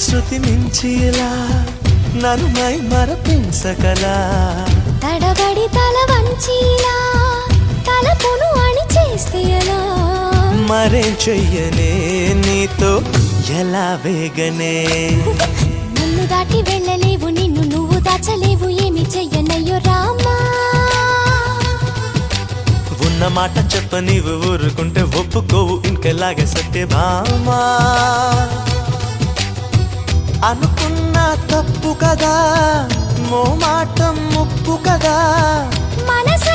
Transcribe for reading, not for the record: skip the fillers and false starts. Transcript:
శృతి మించిలా నన్ను మై మరపించగలా తడబడి తల వంచిలా తలపును అని చేస్తే ఎలా మరేం చెయ్యనే నీతో ఎలా వేగనే నన్ను దాటి వెళ్ళలేవు నిన్ను నువ్వు దాచలేవు ఏమి చెయ్యనయ్యో రామా ఉన్న మాట చెప్ప నీవు ఊరుకుంటే ఒప్పుకోవు ఇంకెలాగే సత్యభామా అనుకున్నా తప్పు కదా మోమాటం ముప్పు కదా మనసు